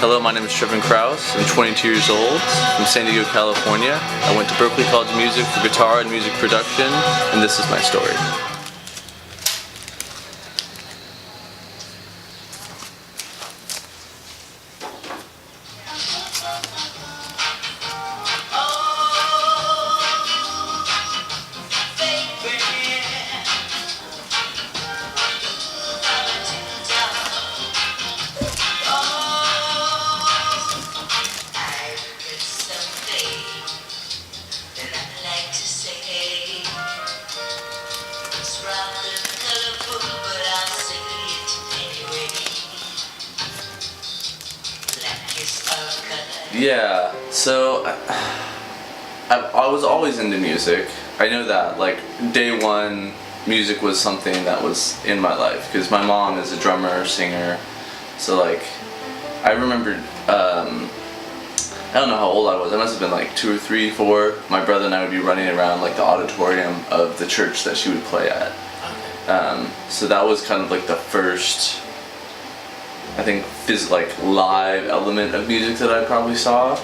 Hello, my name is Trevin Krause. I'm 22 years old from San Diego, California. I went to Berklee College of Music for guitar and music production, and this is my story. Yeah, so I was always into music. I know that, like, day one, music was something that was in my life because my mom is a drummer, singer. So, like, I remember, I don't know how old I was. I must have been like 2 or 3, 4. My brother and I would be running around like the auditorium of the church that she would play at. So that was kind of like the first, I think, like live element of music that I probably saw.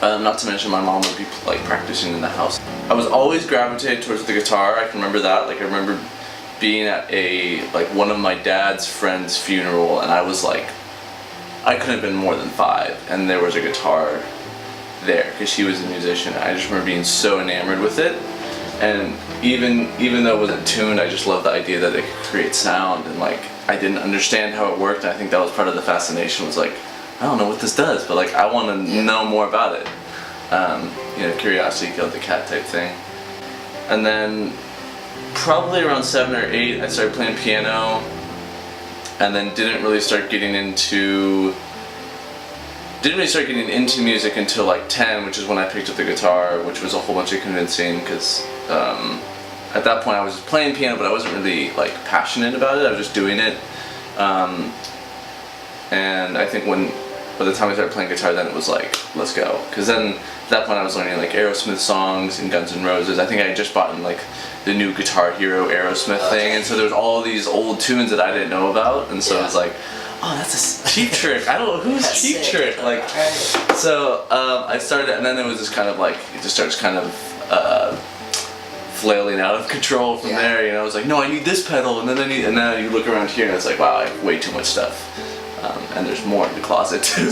Not to mention my mom would be like practicing in the house. I was always gravitated towards the guitar. I can remember that. Like, I remember being at one of my dad's friend's funeral, and I was like, I couldn't have been more than 5, and there was a guitar there because she was a musician. I just remember being so enamored with it, and even though it wasn't tuned, I just loved the idea that it could create sound, and like I didn't understand how it worked. And I think that was part of the fascination. Was like, I don't know what this does, but like I want to know more about it. Curiosity killed the cat type thing. And then probably around 7 or 8, I started playing piano. And then didn't really start getting into music until like 10, which is when I picked up the guitar, which was a whole bunch of convincing because at that point I was just playing piano, but I wasn't really like passionate about it. I was just doing it, and I think by the time I started playing guitar, then it was like, let's go. Because then at that point I was learning like Aerosmith songs and Guns N' Roses. I think I had just bought like the new Guitar Hero Aerosmith thing, and so there was all these old tunes that I didn't know about, and so I was like, oh, that's a Cheap Trick. I don't know who's Cheap Trick. Like, so I started, and then it was just kind of like it just starts kind of flailing out of control from there. I was like, no, I need this pedal, and then you look around here, and it's like, wow, I have way too much stuff, and there's more in the closet too.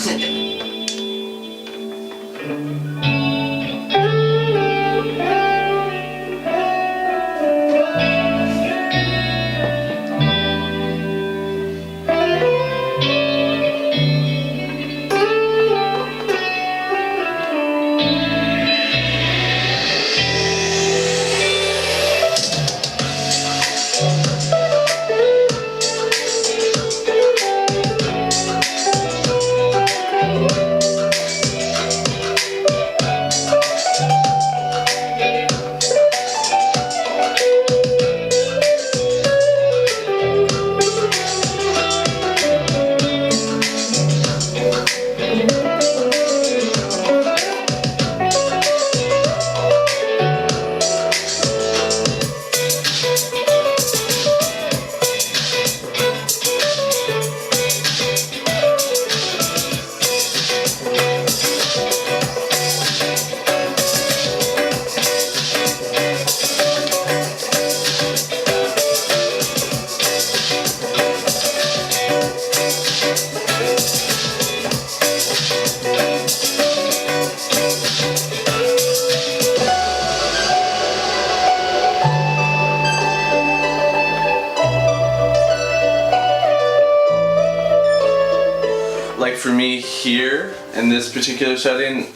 Like for me here in this particular setting,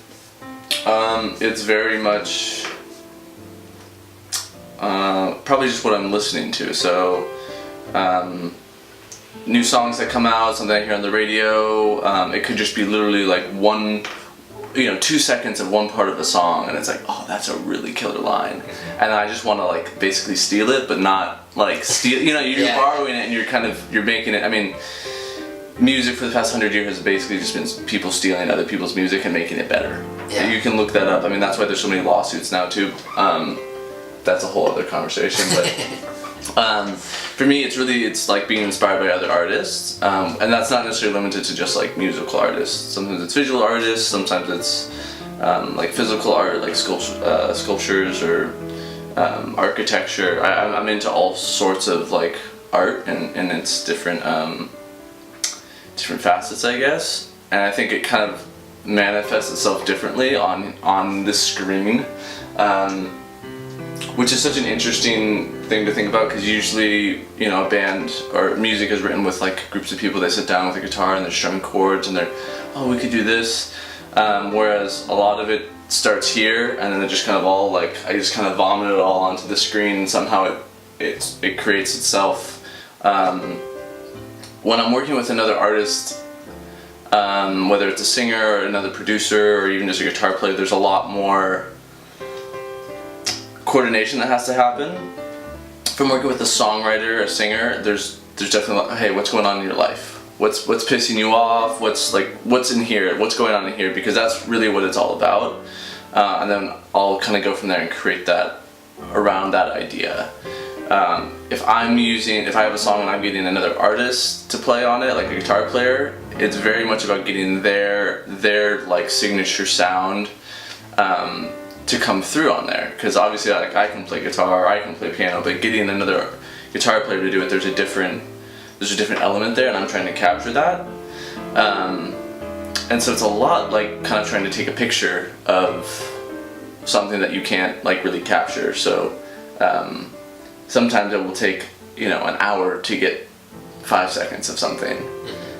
it's very much probably just what I'm listening to. So new songs that come out, something I hear on the radio, it could just be literally like 2 seconds of one part of a song, and it's like, oh, that's a really killer line, and I just want to like basically steal it, but not like steal. You're borrowing it, and you're making it. I mean, music for the past 100 years has basically just been people stealing other people's music and making it better. Yeah. You can look that up. I mean, that's why there's so many lawsuits now too. That's a whole other conversation, but For me, it's like being inspired by other artists, and that's not necessarily limited to just like musical artists. Sometimes it's visual artists, sometimes it's like physical art, like sculptures or architecture. I'm into all sorts of like art and its different different facets, I guess. And I think it kind of manifests itself differently on the screen. Which is such an interesting thing to think about, because usually, you know, a band or music is written with like groups of people. They sit down with a guitar and they're strumming chords and they're, oh, we could do this. Whereas a lot of it starts here and then it just kind of all like, I just kind of vomit it all onto the screen and somehow it creates itself. When I'm working with another artist, whether it's a singer or another producer or even just a guitar player, there's a lot more coordination that has to happen. From working with a songwriter, a singer, there's definitely, hey, what's going on in your life? What's pissing you off? What's in here? What's going on in here? Because that's really what it's all about. And then I'll kind of go from there and create that around that idea. If I have a song and I'm getting another artist to play on it, like a guitar player, it's very much about getting their like signature sound to come through on there. Because obviously, like, I can play guitar, I can play piano, but getting another guitar player to do it, there's a different element there, and I'm trying to capture that. And so it's a lot like kind of trying to take a picture of something that you can't like really capture. So sometimes it will take, you know, an hour to get 5 seconds of something,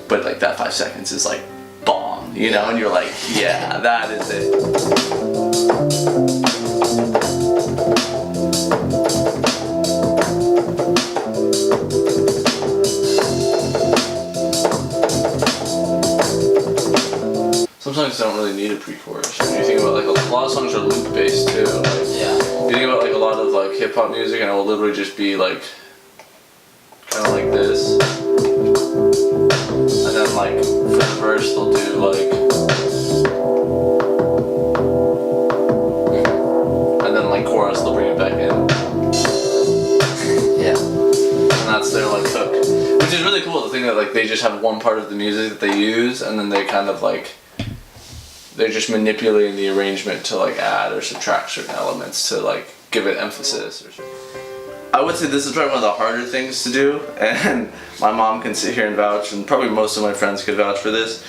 but like that 5 seconds is like bomb, you know, and you're like, yeah, that is it. Sometimes I don't really need a pre-chorus. When you think about like a lot of songs are loop based too. Like, Yeah. you think about like a lot of like hip hop music, and it will literally just be like kind of like this, and then like for the verse they'll do like, and then like chorus they'll bring it back in. Yeah. And that's their like hook, which is really cool. The thing that like they just have one part of the music that they use, and then they kind of like they're just manipulating the arrangement to like add or subtract certain elements to like give it emphasis or something. I would say this is probably one of the harder things to do, and my mom can sit here and vouch, and probably most of my friends could vouch for this.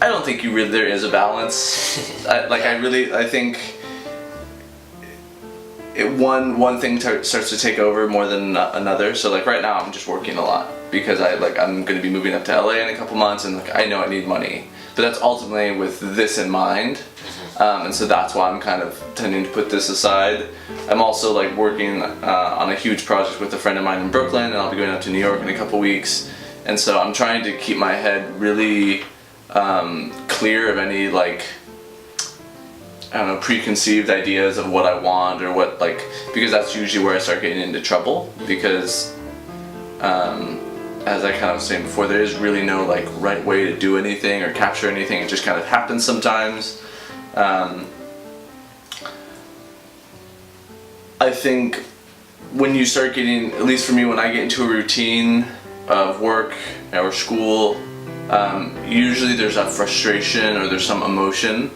I don't think there is a balance. I think one thing starts to take over more than another. So like right now I'm just working a lot because I'm going to be moving up to LA in a couple months, and like I know I need money, but that's ultimately with this in mind. And so that's why I'm kind of tending to put this aside. I'm also like working on a huge project with a friend of mine in Brooklyn, and I'll be going up to New York in a couple weeks. And so I'm trying to keep my head really clear of any like, I don't know, preconceived ideas of what I want or what like, because that's usually where I start getting into trouble, because as I kind of was saying before, there is really no like right way to do anything or capture anything. It just kind of happens sometimes. I think when you start getting, at least for me, when I get into a routine of work or school, usually there's a frustration or there's some emotion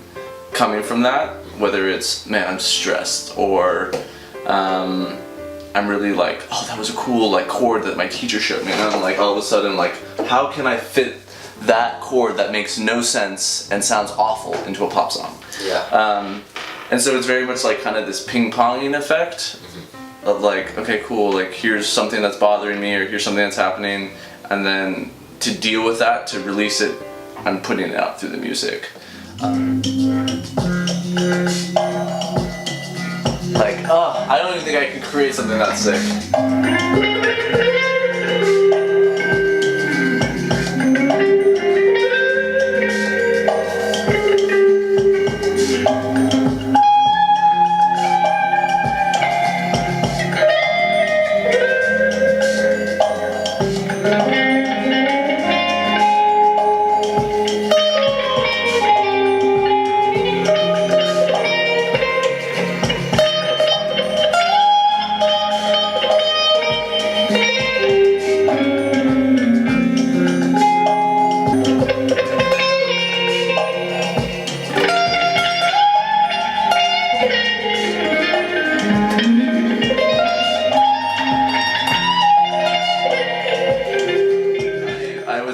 coming from that, whether it's, man, I'm stressed, or I'm really like, oh, that was a cool like chord that my teacher showed me, and I'm like, all of a sudden, like, how can I fit that chord that makes no sense and sounds awful into a pop song? Yeah. And so it's very much like kind of this ping-ponging effect of like, okay, cool, like here's something that's bothering me, or here's something that's happening, and then to deal with that, to release it, I'm putting it out through the music. Like, oh, I don't even think I can create something that sick.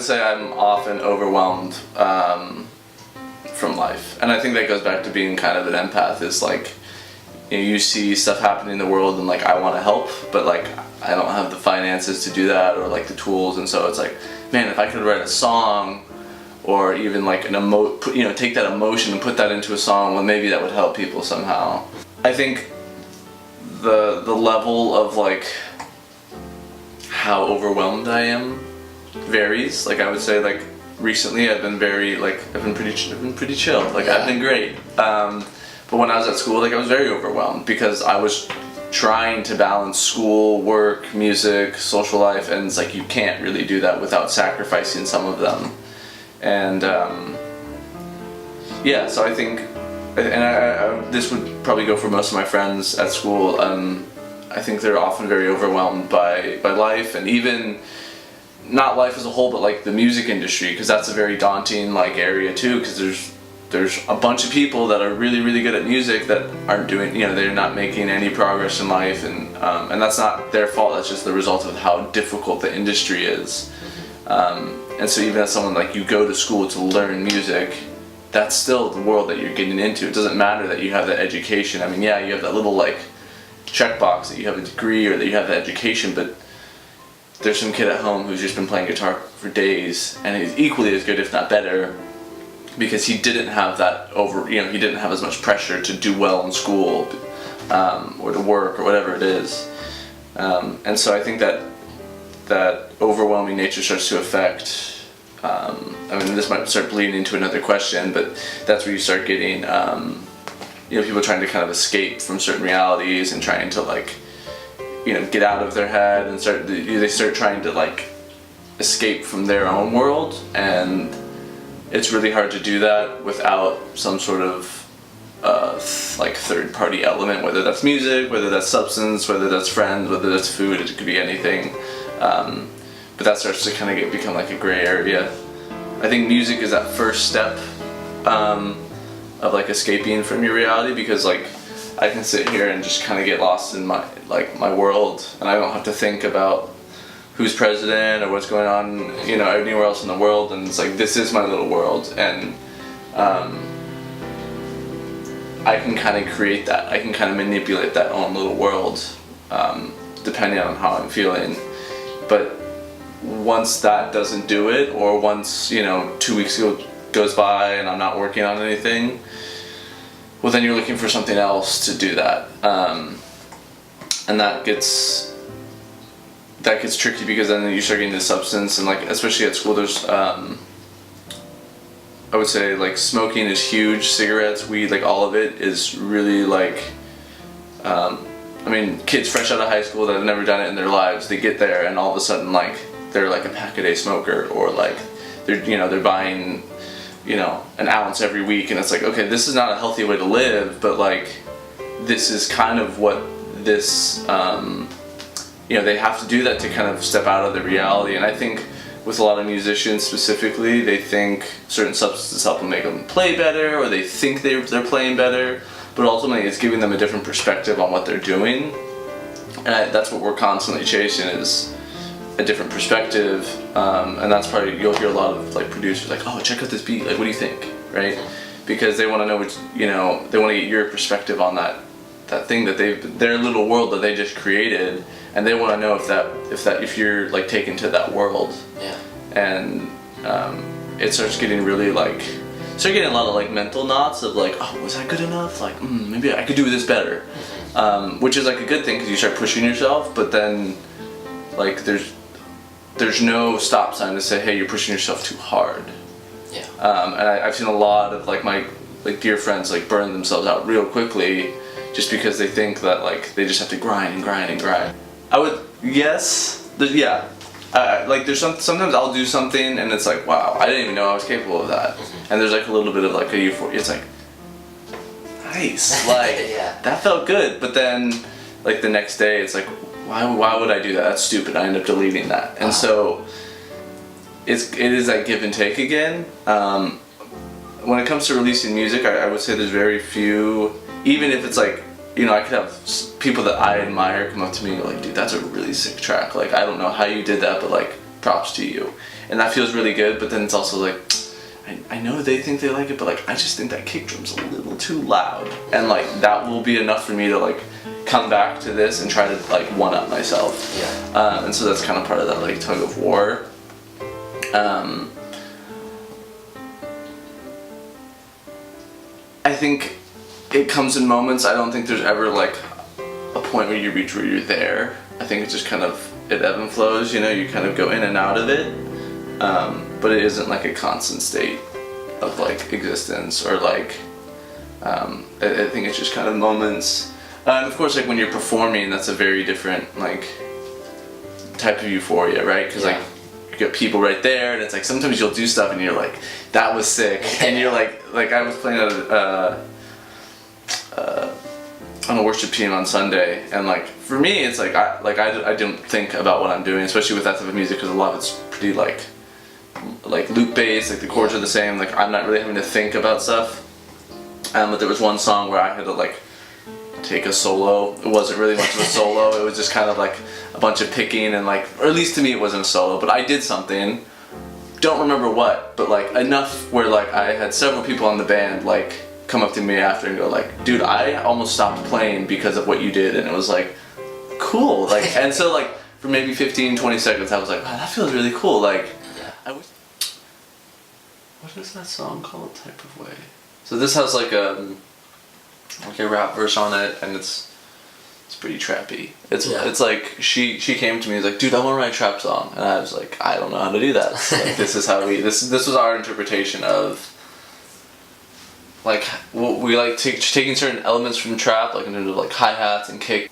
say I'm often overwhelmed from life, and I think that goes back to being kind of an empath. Is like, you know, you see stuff happening in the world, and like I want to help, but like I don't have the finances to do that, or like the tools, and so it's like, man, if I could write a song, or even like take that emotion and put that into a song, well, maybe that would help people somehow. I think the level of like how overwhelmed I am varies. Like I would say, like recently I've been pretty chill. Like I've been great. But when I was at school, like I was very overwhelmed because I was trying to balance school, work, music, social life, and it's like you can't really do that without sacrificing some of them. And yeah, so I think, and I this would probably go for most of my friends at school. I think they're often very overwhelmed by life, and even not life as a whole, but like the music industry, because that's a very daunting like area too. Because there's a bunch of people that are really really good at music that aren't doing, you know, they're not making any progress in life, and that's not their fault. That's just the result of how difficult the industry is. And so even as someone, like, you go to school to learn music, that's still the world that you're getting into. It doesn't matter that you have that education. I mean, yeah, you have that little like checkbox that you have a degree or that you have that education, but there's some kid at home who's just been playing guitar for days and he's equally as good, if not better, because he didn't have that he didn't have as much pressure to do well in school, or to work or whatever it is. And so I think that overwhelming nature starts to affect, I mean, this might start bleeding into another question, but that's where you start getting, people trying to kind of escape from certain realities and trying to like, get out of their head and they start trying to like escape from their own world, and it's really hard to do that without some sort of like third-party element, whether that's music, whether that's substance, whether that's friends, whether that's food. It could be anything. But that starts to kind of become like a gray area. I think music is that first step of like escaping from your reality, because like I can sit here and just kind of get lost in my world, and I don't have to think about who's president or what's going on, anywhere else in the world, and it's like, this is my little world, and I can kind of create that. I can kind of manipulate that own little world, depending on how I'm feeling. But once that doesn't do it, or once 2 weeks goes by and I'm not working on anything, well, then you're looking for something else to do that, and that gets tricky, because then you start getting the substance, and like especially at school, there's I would say like smoking is huge. Cigarettes, weed, like all of it is really like, I mean, kids fresh out of high school that have never done it in their lives, they get there and all of a sudden like they're like a pack-a-day smoker, or like they're buying an ounce every week, and it's like, okay, this is not a healthy way to live, but like this is kind of what this they have to do that to kind of step out of the reality. And I think with a lot of musicians specifically, they think certain substances help them make them play better, or they think they're playing better, but ultimately it's giving them a different perspective on what they're doing. And that's what we're constantly chasing, is a different perspective, and that's probably, you'll hear a lot of like producers like, oh, check out this beat, like what do you think, right? Because they want to know they want to get your perspective on that thing that their little world that they just created, and they want to know if you're like taken to that world. Yeah. And it starts getting really like, a lot of like mental knots of like, oh, was that good enough? Like, maybe I could do this better, which is like a good thing, because you start pushing yourself, but then like there's no stop sign to say, hey, you're pushing yourself too hard. Yeah. And I've seen a lot of like my dear friends like burn themselves out real quickly, just because they think that like they just have to grind and grind and grind. I would, yes, yeah. Like there's sometimes I'll do something and it's like, wow, I didn't even know I was capable of that. And there's like a little bit of like a euphoria. It's like, nice, like yeah. That felt good. But then like the next day it's like, why would I do that? That's stupid. I end up deleting that. And so it is that give and take again. When it comes to releasing music, I would say there's very few, even if it's like, I could have people that I admire come up to me and go like, dude, that's a really sick track. Like, I don't know how you did that, but like, props to you. And that feels really good, but then it's also like, I know they think they like it, but like I just think that kick drum's a little too loud. And like that will be enough for me to like come back to this and try to like one up myself. Yeah. And so that's kind of part of that like tug of war. I think it comes in moments. I don't think there's ever like a point where you reach where you're there. I think it's just kind of, it ebb and flows, you know, you kind of go in and out of it. But it isn't like a constant state of like existence or like, I think it's just kind of moments. And of course, like when you're performing, that's a very different like type of euphoria, right? Because like you get people right there, and it's like sometimes you'll do stuff and you're like, that was sick, and you're like I was playing on a worship team on Sunday, and like for me, it's like I don't think about what I'm doing, especially with that type of music, because a lot of it's pretty like loop based, like the chords are the same. Like I'm not really having to think about stuff. But there was one song where I had to like take a solo. It wasn't really much of a solo. It was just kind of like a bunch of picking and like, or at least to me it wasn't a solo, but I did something. Don't remember what, but like enough where like I had several people on the band like come up to me after and go like, dude, I almost stopped playing because of what you did. And it was like, cool. Like, and so like for maybe 15, 20 seconds I was like, wow, that feels really cool. Like, I wish, what is that song called? Type of Way. So this has like a rap verse on it, and it's pretty trappy. It's like she came to me and was like, dude, I want to write a trap song, and I was like, I don't know how to do that. So, like, this is how this was our interpretation of like we like taking certain elements from trap, like in terms of like hi-hats and kick.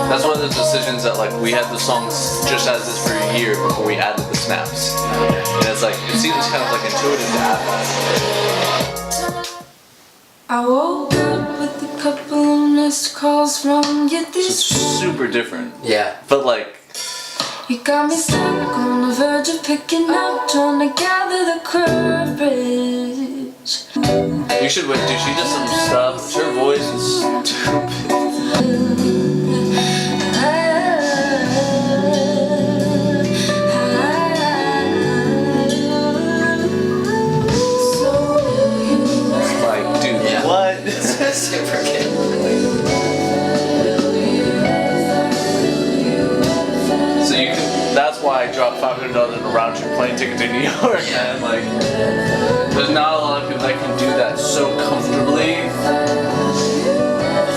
That's one of the decisions that like we had the songs just as this for a year before we added the snaps. And it's like, it seems kind of like intuitive to add that. I woke up with a couple of missed calls from you this super different. Yeah. But like, you got me stuck on the verge of picking up, trying to gather the courage. you should wait, dude, she does some stuff. Her voice is stupid. Like, dude, what? Super good. So you can, that's why I dropped $500 in a round trip plane ticket to New York, man. Like, there's not a lot of people that can do that so comfortably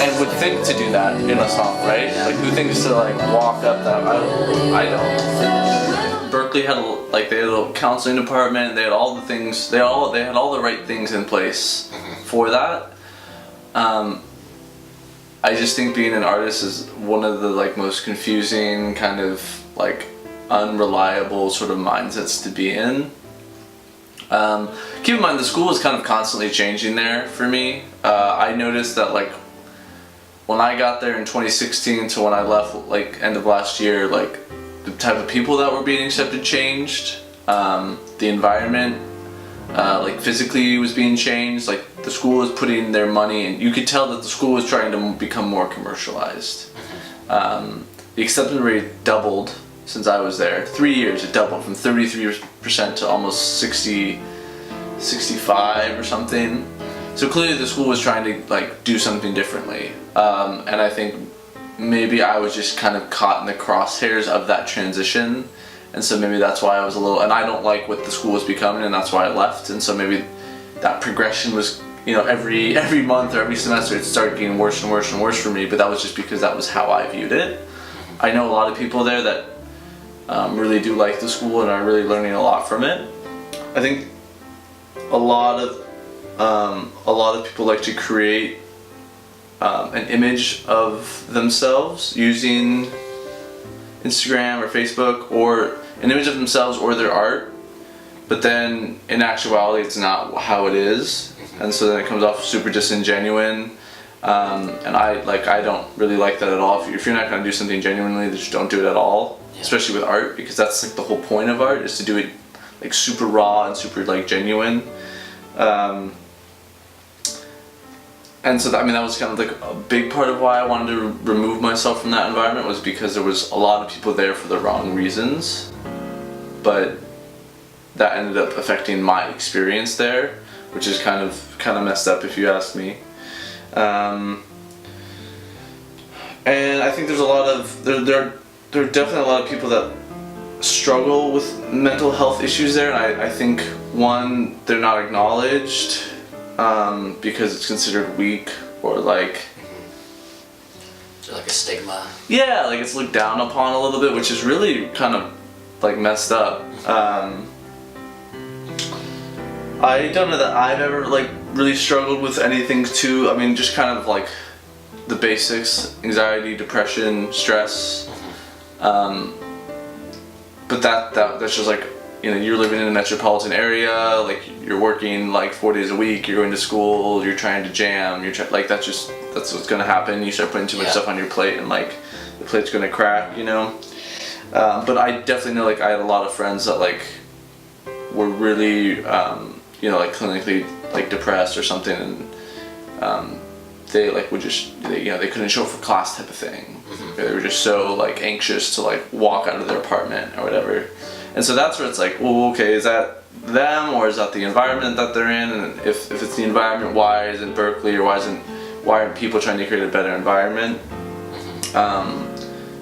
and would think to do that in a song, right? Like, who thinks to like walk up that? I don't. Berkeley had they had a counseling department. They had all the things. They had all the right things in place for that. I just think being an artist is one of the like most confusing, kind of like unreliable sort of mindsets to be in. Keep in mind the school is kind of constantly changing there for me. I noticed that like when I got there in 2016 to when I left like end of last year, like the type of people that were being accepted changed. The environment like physically was being changed. Like the school was putting their money, and you could tell that the school was trying to become more commercialized. The acceptance rate doubled since I was there. 3 years it doubled from 33% to almost 65 or something. So clearly the school was trying to like do something differently. And I think maybe I was just kind of caught in the crosshairs of that transition. And so maybe that's why I was a little, and I don't like what the school was becoming, and that's why I left. And so maybe that progression was, you know, every month or every semester it started getting worse and worse and worse for me, but that was just because that was how I viewed it. I know a lot of people there that really do like the school and are really learning a lot from it. I think a lot of people like to create an image of themselves using Instagram or Facebook, or an image of themselves or their art, but then in actuality it's not how it is, and so then it comes off super disingenuine. And I don't really like that at all. If you're not going to do something genuinely, just don't do it at all. Yeah. Especially with art, because that's like the whole point of art, is to do it like super raw and super like genuine. And so that was kind of like a big part of why I wanted to remove myself from that environment, was because there was a lot of people there for the wrong reasons, but that ended up affecting my experience there, which is kind of messed up if you ask me. And I think there's a lot of there are definitely a lot of people that struggle with mental health issues there, and I think, one, they're not acknowledged because it's considered weak, or like, so like a stigma. Yeah, like it's looked down upon a little bit, which is really kind of like messed up. I don't know that I've ever like really struggled with anything too. I mean, just kind of like the basics: anxiety, depression, stress. But that's just like, you know, you're living in a metropolitan area, like you're working like 4 days a week, you're going to school, you're trying to jam, like that's what's gonna happen. You start putting too much stuff on your plate, and like the plate's gonna crack, you know. But I definitely know, like, I had a lot of friends that like were really you know, like clinically like depressed or something, and they like would just, you know, they couldn't show up for class type of thing. They were just so like anxious to like walk out of their apartment or whatever. And so that's where it's like, well, okay, is that them, or is that the environment that they're in? And if it's the environment, why isn't Berkeley, or why aren't people trying to create a better environment?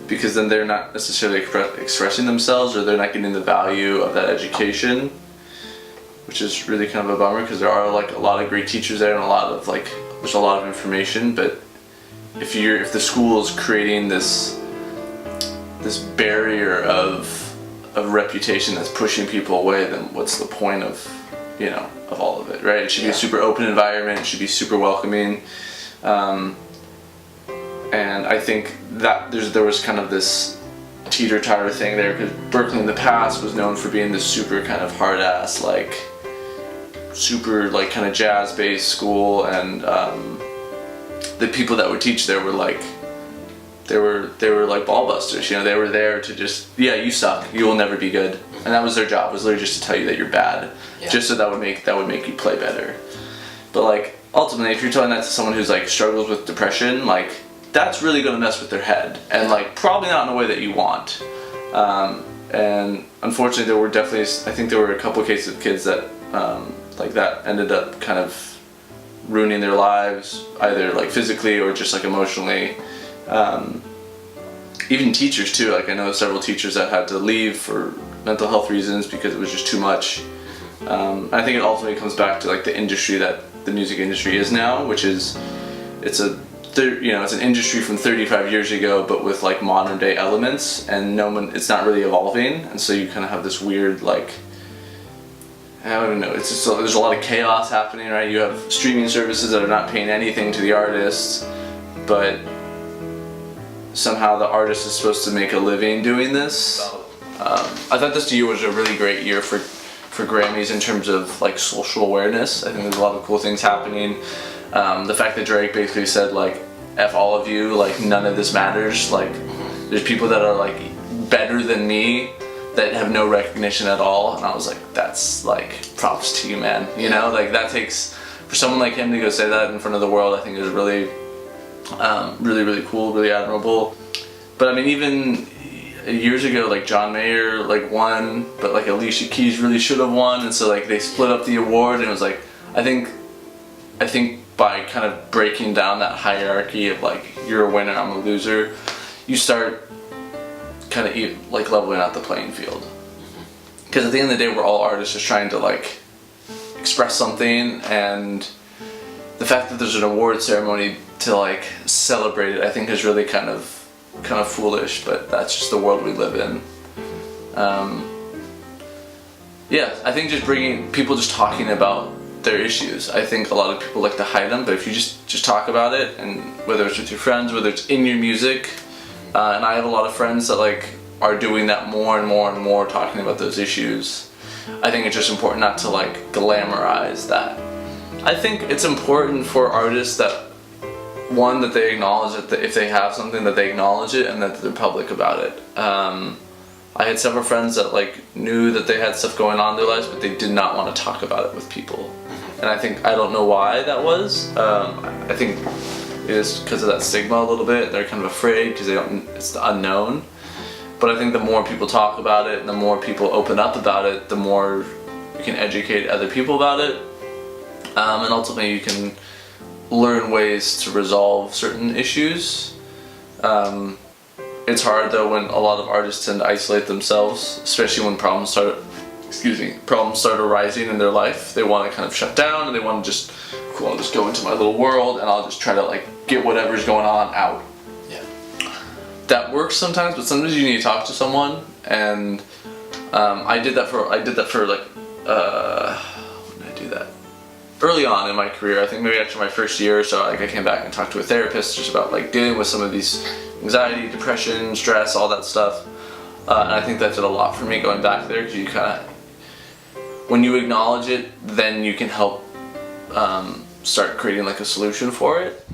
Because then they're not necessarily expressing themselves, or they're not getting the value of that education, which is really kind of a bummer, because there are like a lot of great teachers there, and there's a lot of information. But if the school is creating this barrier of reputation that's pushing people away, then what's the point of all of it, right? It should be a super open environment. It should be super welcoming. And I think that there was kind of this teeter-totter thing there, because Berkeley in the past was known for being this super kind of hard-ass, like super like kind of jazz-based school, and the people that would teach there were like, they were like ball busters, you know. They were there to just, yeah, you suck, you will never be good, and that was their job, was literally just to tell you that you're bad, just so that would make you play better. But like ultimately, if you're telling that to someone who's like struggles with depression, like that's really going to mess with their head, and like probably not in a way that you want. And unfortunately, I think there were a couple cases of kids that like that ended up kind of ruining their lives, either like physically or just like emotionally. Even teachers too, like I know several teachers that had to leave for mental health reasons because it was just too much. I think it ultimately comes back to like the industry that the music industry is now, which is, it's an industry from 35 years ago, but with like modern day elements, and it's not really evolving, and so you kind of have this weird, like, I don't know, it's just, there's a lot of chaos happening, right? You have streaming services that are not paying anything to the artists, but somehow the artist is supposed to make a living doing this. I thought this year was a really great year for Grammys in terms of like social awareness. I think there's a lot of cool things happening. The fact that Drake basically said like, F all of you, like none of this matters. Like there's people that are like better than me that have no recognition at all, and I was like, that's like props to you, man. You know, like that takes, for someone like him to go say that in front of the world, I think is really really cool, really admirable. But I mean, even years ago, like John Mayer like won, but like Alicia Keys really should have won, and so like they split up the award, and it was like, I think by kind of breaking down that hierarchy of like, you're a winner, I'm a loser, you start kind of like leveling out the playing field. Because at the end of the day, we're all artists just trying to like express something, and the fact that there's an award ceremony to like celebrate it, I think is really kind of kind of foolish, but that's just the world we live in. Yeah, I think just bringing people just talking about their issues. I think a lot of people like to hide them, but if you just talk about it, and whether it's with your friends, whether it's in your music, and I have a lot of friends that like are doing that more and more and more, talking about those issues. I think it's just important not to like glamorize that. I think it's important for artists that, one, that they acknowledge that if they have something, that they acknowledge it and that they're public about it. I had several friends that like knew that they had stuff going on in their lives, but they did not want to talk about it with people. And I don't know why that was. I think it is because of that stigma a little bit. They're kind of afraid because it's the unknown. But I think the more people talk about it and the more people open up about it, the more you can educate other people about it. And ultimately you can learn ways to resolve certain issues. It's hard though when a lot of artists tend to isolate themselves, especially when problems start arising in their life. They want to kind of shut down and they want to just, cool, I'll just go into my little world and I'll just try to like get whatever's going on out. Yeah. That works sometimes, but sometimes you need to talk to someone. And I did that for like, when did I do that? Early on in my career, I think maybe after my first year or so, like I came back and talked to a therapist just about like dealing with some of these anxiety, depression, stress, all that stuff. And I think that did a lot for me going back there, because you kind of, when you acknowledge it, then you can help start creating like a solution for it.